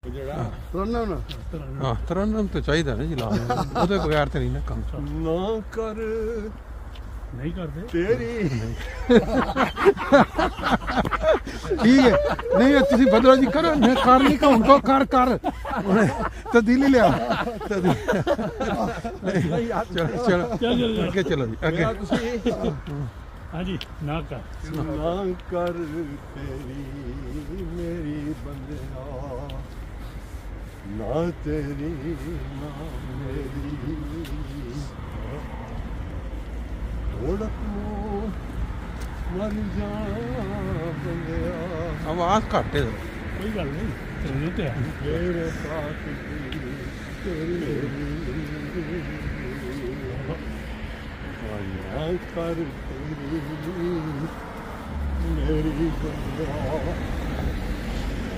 हाँ तरन्नुम तो चाहिए ना जी लाल ਉਹਦੇ ਬਗੈਰ ਤੇ ਨਹੀਂ ਨਾ ਕੰਮ ना कर नहीं करते तेरी ठीक है नहीं ਤੁਸੀਂ ਬਦਲੋ ਜੀ ਕਰੋ ਮੈਂ ਕਰ ਨਹੀਂ ਕਹੂੰ ਕੋ ਕਰ ਤਬਦੀਲੀ ਲਿਆ ਚਲੋ ਅੱਗੇ ਚਲੋ ਜੀ ਅੱਗੇ हाँ जी ना कर ना कर तेरी मेरी बंदिया ना तेरी ना मेरी मर जा बंदिया आवाज घट है कोई गल नहीं तेरे ते है तेरे साथ तेरी ना कर तेरी मेरी बंदिया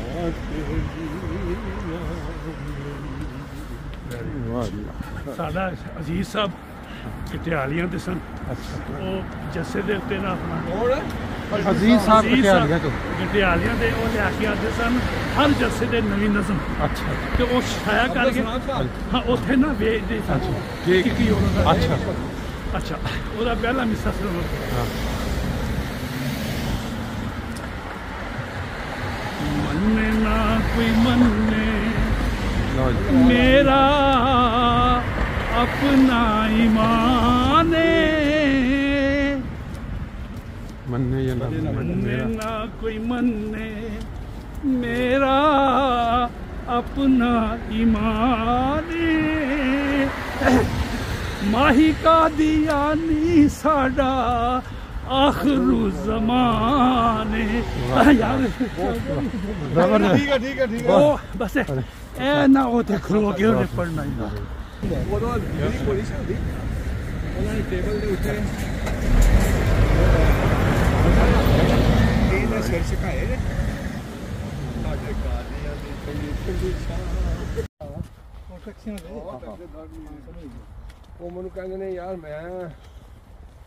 ना तेरी ना मेरी साडा अजीज साहब पटियालियां दे सन अच्छा वो जस्से दे उत्ते ना अपना अजीज साहब पटियालियां तो पटियालियां दे वो लिया के आते सन हर जस्से दे नवी नज़म अच्छा ते वो छाया करके हाँ उत्थे ना वेचदे सन ठीक की अच्छा अच्छा ਉਹਦਾ ਪਹਿਲਾ ਮਿਸਾ ਸੁਣੋ ਮੰਨੇ ਨਾ ਕੋਈ ਮੰਨੇ ਮੇਰਾ अपना ईमान मन्ने या ना मन्ने ना कोई मन्ने मेरा अपना ईमान माही का दिया नी साडा आखिरू ज़माने यार ठीक है ओ बस ए ना होते खलो के उन्हें पढ़ना ही ना ਉਦੋਂ ਜਿਹੜੀ ਪੁਲਿਸ ਹੁੰਦੀ ਉਹਨਾਂ ਨੇ ਟੇਬਲ ਦੇ ਉੱਤੇ ਇਹਨੇ ਸਿਰ ਝੁਕਾਏ ਨੇ ਸਾਡੇ ਕਾਦੀਆਂ ਦੀ ਠੰਡੀ ਛਾਂ ਉਹ ਮੈਨੂੰ ਕਹਿੰਦੇ ਨੇ ਯਾਰ ਮੈਂ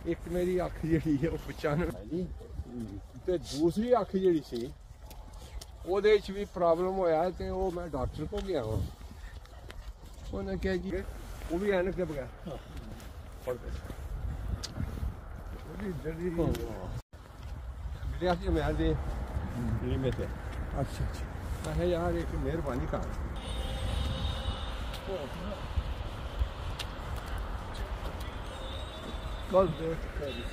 ਇੱਕ ਮੇਰੀ ਅੱਖ ਜਿਹੜੀ ਹੈ ਉਹ 95 ਤੇ ਦੂਸਰੀ ਅੱਖ ਜਿਹੜੀ ਸੀ ਉਹਦੇ 'ਚ ਵੀ ਪ੍ਰੋਬਲਮ ਹੋਇਆ ਤੇ ਉਹ ਮੈਂ ਡਾਕਟਰ ਕੋਲ ਗਿਆ ਹਾਂ ਉਹਨੇ ਕਿਹਾ ਜੀ ਉਹ ਵੀ ਐਨਕ ਦੇ ਬਗੈਰ ਪੜਦੇ ਉਹਦੀ ਜਿਹੜੀ ਮਿਲਿਆ ਸੀ ਮੈਂ ਦੇ ਲਿਮਿਟ ਹੈ अच्छा अच्छा ਮੈਂ ਯਾਰ ਇੱਕ ਮਿਹਰਬਾਨੀ ਕਰ ਕੱਲ ਦੇਖ ਕਰੀ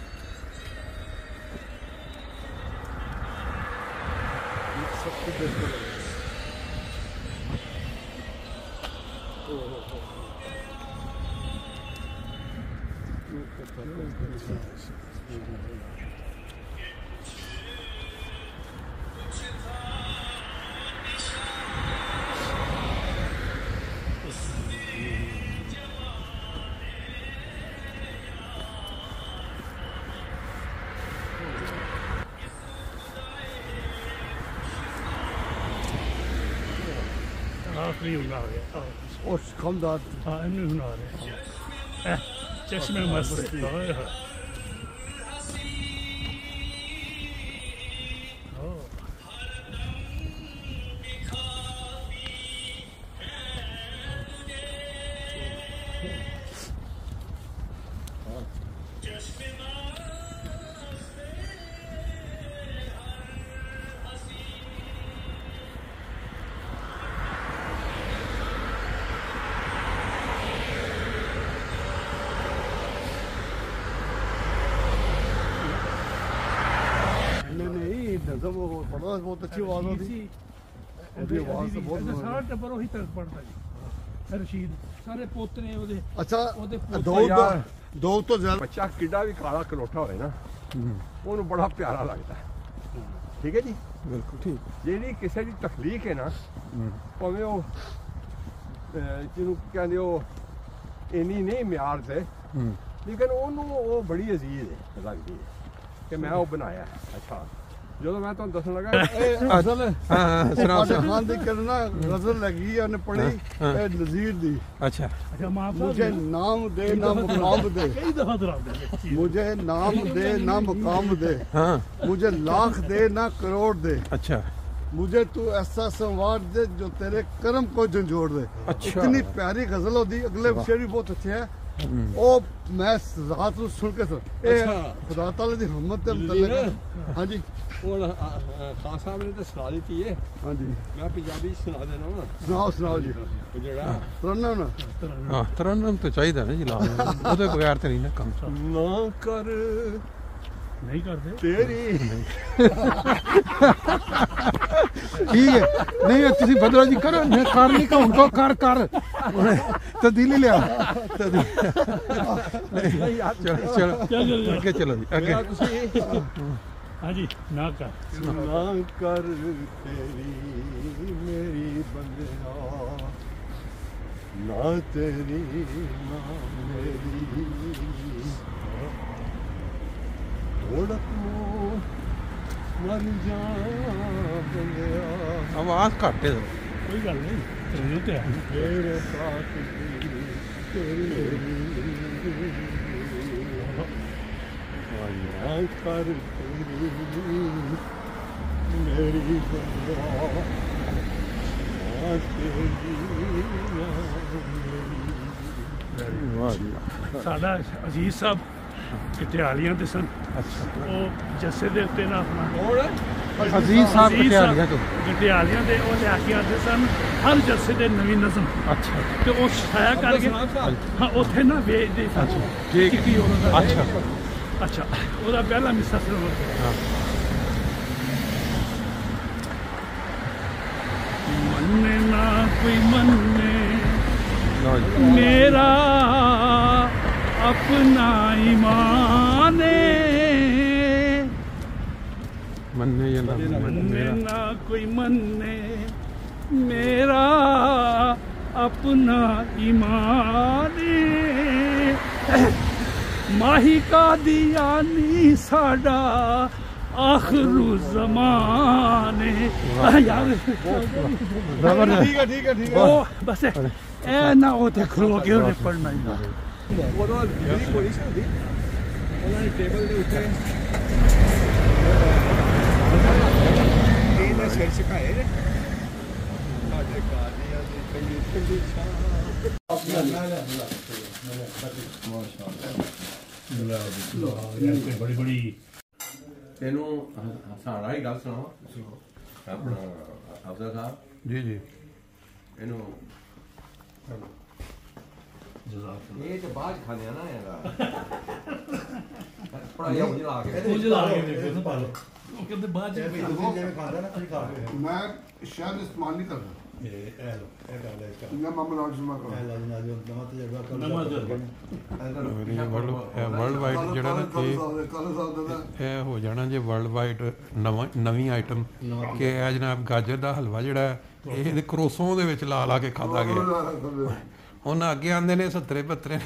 ਇਹ ਸਭ ਕੁਝ ਦੇਖ आखिरी हुना आ गया और कमदार हाँ इन्हें हुना आ रहे चश्मे मस्त बहुत अच्छी आवाज होती आवाज तो बहुत सारा टब्बर वही तरफ पड़ता जी रशीद सारे पोतरे ਉਹਦੇ अच्छा दो तो ज्यादा ਬੱਚਾ ਕਿੱਡਾ ਵੀ ਕਾਲਾ ਕਲੋਠਾ ਹੋਵੇ ਨਾ ਉਹਨੂੰ ਬੜਾ ਪਿਆਰਾ ਲੱਗਦਾ ਠੀਕ ਹੈ ਜੀ बिल्कुल ठीक ਜਿਹੜੀ ਕਿਸੇ ਦੀ ਤਖਲੀਕ ਹੈ ਨਾ ਭਾਵੇਂ ਉਹ ਜਿਹਨੂੰ ਕਹਿੰਦੇ ਉਹ ਇੰਨੀ ਨਹੀਂ ਮਿਆਰ ਤੇ ਲੇਕਿਨ ਉਹਨੂੰ ਉਹ ਬੜੀ ਅਜ਼ੀਜ਼ ਹੈ ਲੱਗਦੀ ਹੈ ਕਿ ਮੈਂ ਉਹ ਬਣਾਇਆ ਅੱਛਾ ਜਦੋਂ ਮੈਂ ਤੁਹਾਨੂੰ ਦੱਸਣ ਲੱਗਾ असल हाँ सुनाओ खान दी करना नजर लगी है ने पढ़ी नजीर दी अच्छा अच्छा मां मुझे नाम दे ना मुकाम दे कई दफा दोहराते मुझे नाम दे ना मुकाम दे हाँ मुझे लाख दे ना करोड़ दे अच्छा मुझे तू ऐसा संवार दे जो तेरे कर्म को झंझोड़ दे। अच्छा। इतनी प्यारी गजल होती, अगले शेर भी बहुत अच्छे हैं। ओ मैं रात को सुन के खुदा ताला दी रहमत ते मुतल्लिक। हाँ जी ਹੁਣ ਖਾਨ ਸਾਹਿਬ ਨੇ ਤਾਂ ਸੁਣਾ ਦਿੱਤੀ ਏ। हाँ जी ਮੈਂ ਪੰਜਾਬੀ ਚ ਸੁਣਾ ਦੇਣਾ ਵਾ सुनाओ सुनाओ जी ਉਹ ਜਿਹੜਾ तरन्नुम ना ਹਾਂ ਤਰਨਮ ਤਾਂ ਚਾਹੀਦਾ ਨਾ ਜੀ ਲਾ ਉਹਦੇ ਬਗੈਰ ਤੇ ਨਹੀਂ ਨਾ ਕੰਮ ਨਾ ਕਰ ਨਹੀਂ ਕਰਦੇ ਤੇਰੀ ਠੀਕ ਹੈ ਨਹੀਂ ਤੁਸੀਂ ਬਦਲੋ ਜੀ ਕਰੋ ਮੈਂ ਕਰ ਨਹੀਂ ਕਹੂੰ ਕੋ ਕਰ ਤਬਦੀਲੀ ਲਿਆ ਚਲੋ ਅੱਗੇ ਚਲੋ ਜੀ ਅੱਗੇ ਮੇਰਾ ਤੁਸੀਂ ਹਾਂਜੀ ਨਾ ਕਰ ਨਾ ਕਰ ਤੇਰੀ ਮੇਰੀ ਬੰਦਿਆ ਨਾ ਤੇਰੀ ਨਾ ਮੇਰੀ ਓੜਕ ਨੂੰ ਮਰ ਜਾ ਬੰਦਿਆ ਆਵਾਜ਼ ਘੱਟ ਹੈ ਕੋਈ ਗੱਲ ਨਹੀਂ ਤੈਨੂੰ ਤੇ ਆ ਤੇਰੇ ਸਾਥ ਤੇਰੀ ਨਾ ਕਰ ਤੇਰੀ ਮੇਰੀ ਬੰਦਿਆ ਨਾ ਤੇਰੀ ਨਾ ਵਾਹ ਜੀ ਸਾਡਾ ਅਜ਼ੀਜ਼ ਸਾਹਿਬ ਕਟਿਆਲੀਆਂ ਦੇ ਸਨ। ਅੱਛਾ ਉਹ ਜੱਸੇ ਦੇ ਉੱਤੇ ਨਾ ਆਪਣਾ ਹੋਰ ਅਜ਼ੀਜ਼ ਸਾਹਿਬ ਕਟਿਆਲੀਆਂ ਤੋਂ ਕਟਿਆਲੀਆਂ ਦੇ ਉਹ ਲਿਆ ਕੇ ਆਉਂਦੇ ਸਨ ਹਰ ਜੱਸੇ ਦੇ ਨਵੀਂ ਨਜ਼ਮ ਅੱਛਾ ਤੇ ਉਹ ਛਾਇਆ ਕਰਕੇ ਹਾਂ ਉੱਥੇ ਨਾ ਵੇਚਦੇ ਸਨ ਠੀਕ ਕੀ ਉਹਨਾਂ ਦਾ ਅੱਛਾ ਅੱਛਾ ਉਹਦਾ ਪਹਿਲਾ ਮਿਸਾ ਸੁਣੋ ਹਾਂ ਮੰਨੇ ਨਾ ਕੋਈ ਮੰਨੇ ਲਓ ਜੀ मेरा अपना ईमान ਮੰਨੇ ਜਾਂ ਨਾ मन्ने ना कोई मन्ने मेरा अपना ईमान माही का दियानी साडा आखिरू जमाने यार ठीक है ओ बस ए ना होते खलो के उन्हें पढ़ना ही ना ਉਦੋਂ ਜਿਹੜੀ ਕੋਈ ਸੀ ਹੁੰਦੀ ਉਹਨਾਂ ਨੇ ਟੇਬਲ ਦੇ ਉੱਤੇ ਇਹਨੇ ਸਿਰ ਝੁਕਾਏ ਨੇ ਸਾਡੇ ਕਾਦੀਆਂ ਦੀ ਚੰਗੀ ਚੰਗੀ ਛਾਂ बड़ी बड़ी ਤੈਨੂੰ ਹਸਾਣਾ ਹੀ ਗੱਲ ਸੁਣਾਵਾਂ ਆਪਣਾ ਅਫਜ਼ਲ ਸਾਹਿਬ ਜੀ ਜੀ ਇਹਨੂੰ ਇਹ ਤੇ ਬਾਅਦ ਖਾਣੇ ਆ ਨਾ ਇਹਦਾ ਪੜਾਈ ਉਹ ਜਲਾ ਕੇ मुझे लगा देखो ना पालो कहते बाद मैं शायद इस्तेमाल नहीं करता मैं मामला जुमा कर ਵਰਲਡ ਵਾਈਡ ਜਿਹੜਾ ਨਾ ਇਹ ਹੋ ਜਾਣਾ ਜੇ ਵਰਲਡ ਵਾਈਡ ਨਵੀਂ ਆਈਟਮ ਕਿ ਇਹ ਜਨਾਬ ਗਾਜਰ ਦਾ ਹਲਵਾ ਜਿਹੜਾ ਇਹ ਇਹਦੇ ਕਰੋਸੋਂ ਦੇ ਵਿੱਚ ਲਾ ਲਾ ਕੇ ਖਾਧਾ ਗਿਆ ਉਹਨਾਂ ਅੱਗੇ ਆਂਦੇ ਨੇ 70 72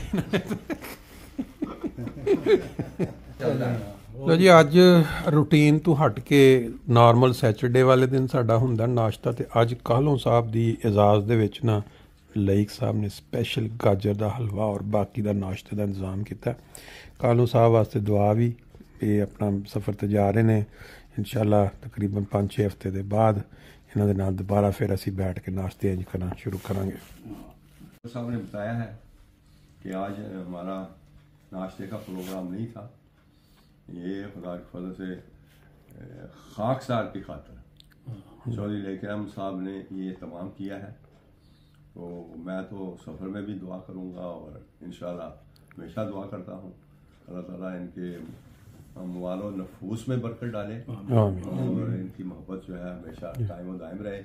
ਲੋ ਜੀ ਅੱਜ ਰੂਟੀਨ ਤੋਂ ਹਟ ਕੇ ਨਾਰਮਲ ਸੈਚਰਡੇ ਵਾਲੇ ਦਿਨ ਸਾਡਾ ਹੁੰਦਾ ਨਾਸ਼ਤਾ ਤੇ ਅੱਜ ਕਾਹਲੋਂ ਸਾਹਿਬ ਦੀ ਇਜਾਜ਼ਤ ਦੇ ਵਿੱਚ ਨਾ ਲਈਕ ਸਾਹਿਬ ਨੇ ਸਪੈਸ਼ਲ ਗਾਜਰ ਦਾ ਹਲਵਾ ਔਰ ਬਾਕੀ ਦਾ ਨਾਸ਼ਤੇ ਦਾ ਇੰਤਜ਼ਾਮ ਕੀਤਾ ਕਾਹਲੋਂ ਸਾਹਿਬ ਵਾਸਤੇ ਦੁਆ ਵੀ ਇਹ ਆਪਣਾ ਸਫ਼ਰ ਤੇ ਜਾ ਰਹੇ ਨੇ ਇਨਸ਼ਾਅੱਲਾ ਤਕਰੀਬਨ 5-6 ਹਫ਼ਤੇ ਦੇ ਬਾਅਦ ਇਹਨਾਂ ਦੇ ਨਾਲ ਦੁਬਾਰਾ ਫਿਰ ਅਸੀਂ ਬੈਠ ਕੇ ਨਾਸ਼ਤੇ ਇੰਜ ਕਰਨਾ ਸ਼ੁਰੂ ਕਰਾਂਗੇ साहब ने बताया है कि आज हमारा नाश्ते का प्रोग्राम नहीं था ये खुदा के फजल से खाकसार की खातर चौधरी लेकरम साहब ने ये तमाम किया है तो मैं तो सफ़र में भी दुआ करूँगा और इंशाल्लाह हमेशा दुआ करता हूँ अल्लाह ताला इनके अमवाल और नफूस में बरकत डाले और इनकी मोहब्बत जो है हमेशा कायम व दायम रहे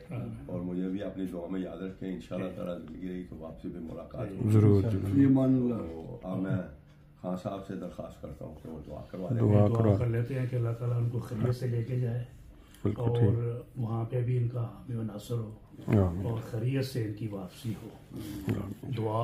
और मुझे भी अपनी दुआ में याद रखें इंशाल्लाह ताला ज़िंदगी रही तो वापसी भी मुलाकात हो जरूर तो अब मैं खान साहब से दरख्वास्त करता हूँ कि वो दुआ करवा दें दुआ कर लेते हैं कि अल्लाह ताला उनको खैरियत से लेके जाए और वहाँ पे भी इनका हामी व नासर हो और खैरियत से इनकी वापसी हो दुआ